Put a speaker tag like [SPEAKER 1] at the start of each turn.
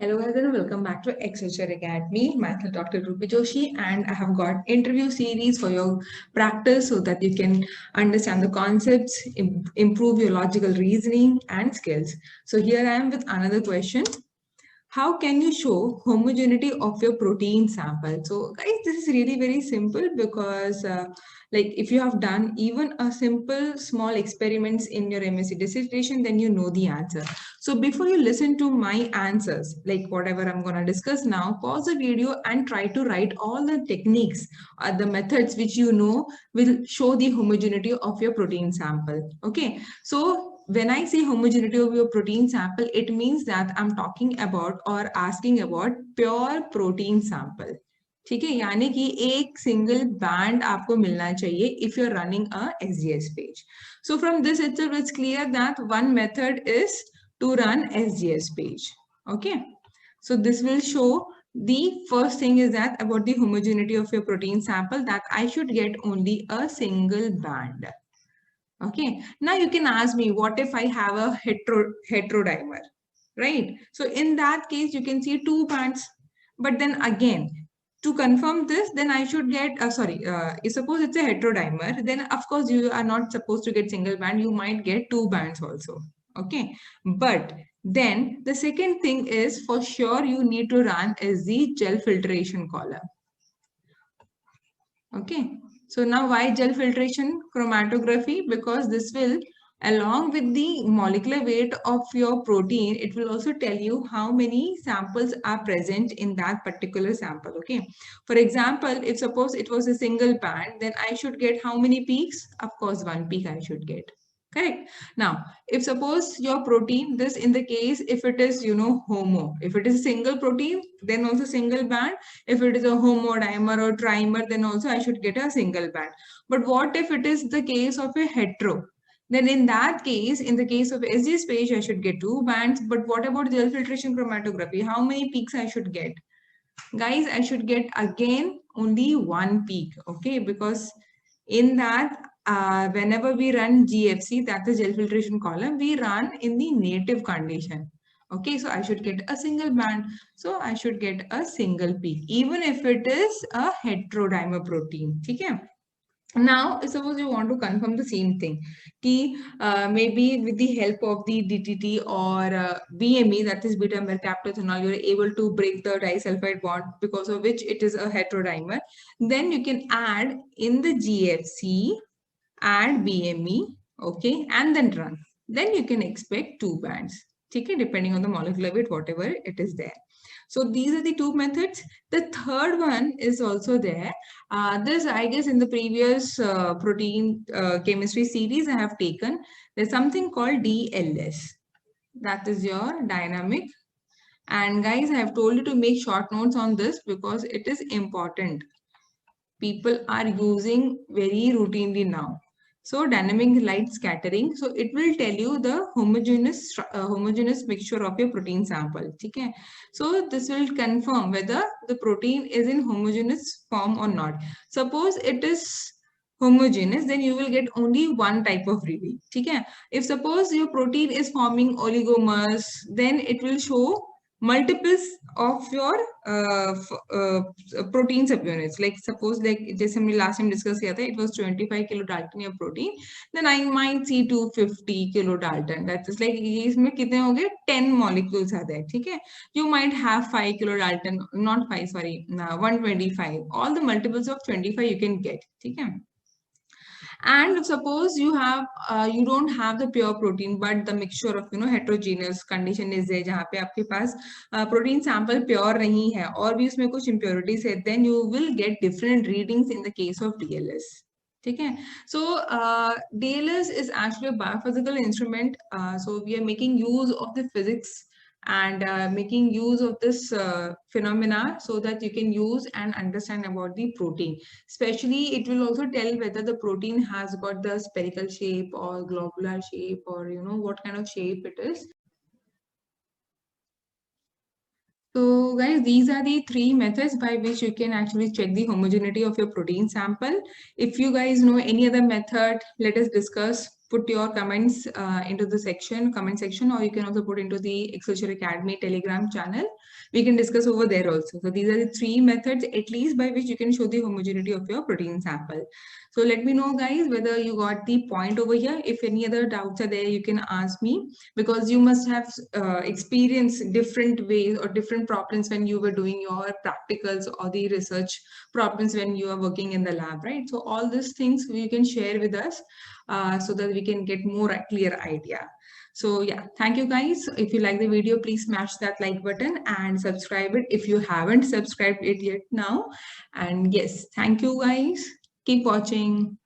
[SPEAKER 1] Hello guys and welcome back to Accenture Academy. Myself Dr. Rupi Joshi and I have got interview series for your practice so that you can understand the concepts, improve your logical reasoning and skills. So here I am with another question. How can you show homogeneity of your protein sample? So guys, this is really very simple because like if you have done even a simple small experiments in your MSc dissertation, then you know the answer. So before you listen to my answers, like whatever I'm going to discuss now, pause the video and try to write all the techniques or the methods which you know will show the homogeneity of your protein sample. Okay. So when I say homogeneity of your protein sample, it means that I'm talking about or asking about pure protein sample. ठीक है, यानी कि एक single band आपको मिलना चाहिए if you're running a SGS page. So from this itself, it's clear that one method is to run SGS page. Okay. So this will show the first thing is that about the homogeneity of your protein sample that I should get only a single band. Okay, now you can ask me, what if I have a heterodimer, right? So in that case, you can see two bands. But then again, to confirm this, then I should get, suppose it's a heterodimer, then of course you are not supposed to get single band, you might get two bands also. Okay, but then the second thing is for sure you need to run is the gel filtration column. Okay, so now why gel filtration chromatography? Because this will, along with the molecular weight of your protein, it will also tell you how many samples are present in that particular sample. Okay, for example, if suppose it was a single band, then I should get how many peaks? Of course, one peak I should get. Correct. Now, if suppose your protein, this in the case, if it is, homo, if it is a single protein, then also single band. If it is a homodimer or trimer, then also I should get a single band. But what if it is the case of a hetero? Then in that case, in the case of SGS page, I should get two bands. But what about gel filtration chromatography? How many peaks I should get? Guys, I should get again only one peak, okay? Because in that, whenever we run GFC, that is gel filtration column, we run in the native condition. Okay, so I should get a single band. So I should get a single peak, even if it is a heterodimer protein. Okay. Now, suppose you want to confirm the same thing, maybe with the help of the DTT or BME, that is beta mercaptophenol, you're able to break the disulfide bond because of which it is a heterodimer. Then you can add in the GFC, add BME, okay, and then run. Then you can expect two bands, okay, depending on the molecular weight, whatever it is there. So these are the two methods. The third one is also there. This, I guess, in the previous protein chemistry series I have taken, there's something called DLS. That is your dynamic. And guys, I have told you to make short notes on this because it is important. People are using very routinely now. So dynamic light scattering. So it will tell you the homogeneous mixture of your protein sample. Okay. So this will confirm whether the protein is in homogeneous form or not. Suppose it is homogeneous, then you will get only one type of reading. Okay. If suppose your protein is forming oligomers, then it will show multiples of your protein subunits. Like suppose like जैसे हमने last time discuss किया था, it was 25 kilodalton your protein, then I might see 250 kilodalton. That is like इसमें कितने हो गए 10 molecules are there. ठीक है, you might have 5 kilodalton, not 5, sorry, 125. All the multiples of 25 you can get. ठीक है. And suppose you have you don't have the pure protein but the mixture of heterogeneous condition is there जहाँ पे आपके पास protein sample pure नहीं है और भी उसमें कुछ impurities है, then you will get different readings in the case of DLS. ठीक है. So DLS is actually a biophysical instrument. So we are making use of the physics and making use of this phenomena so that you can use and understand about the protein. Especially, it will also tell whether the protein has got the spherical shape or globular shape or what kind of shape it is. So guys, these are the three methods by which you can actually check the homogeneity of your protein sample. If you guys know any other method, let us discuss. put your comments into the comment section, or you can also put into the Excelsior Academy Telegram channel. We can discuss over there also. So these are the 3 methods at least by which you can show the homogeneity of your protein sample. So let me know, guys, whether you got the point over here. If any other doubts are there, you can ask me, because you must have experienced different ways or different problems when you were doing your practicals or the research problems when you are working in the lab, right? So all these things you can share with us so that we can get more clear idea. So yeah, thank you guys. If you like the video, please smash that like button and subscribe it if you haven't subscribed it yet now. And yes, thank you guys. Keep watching.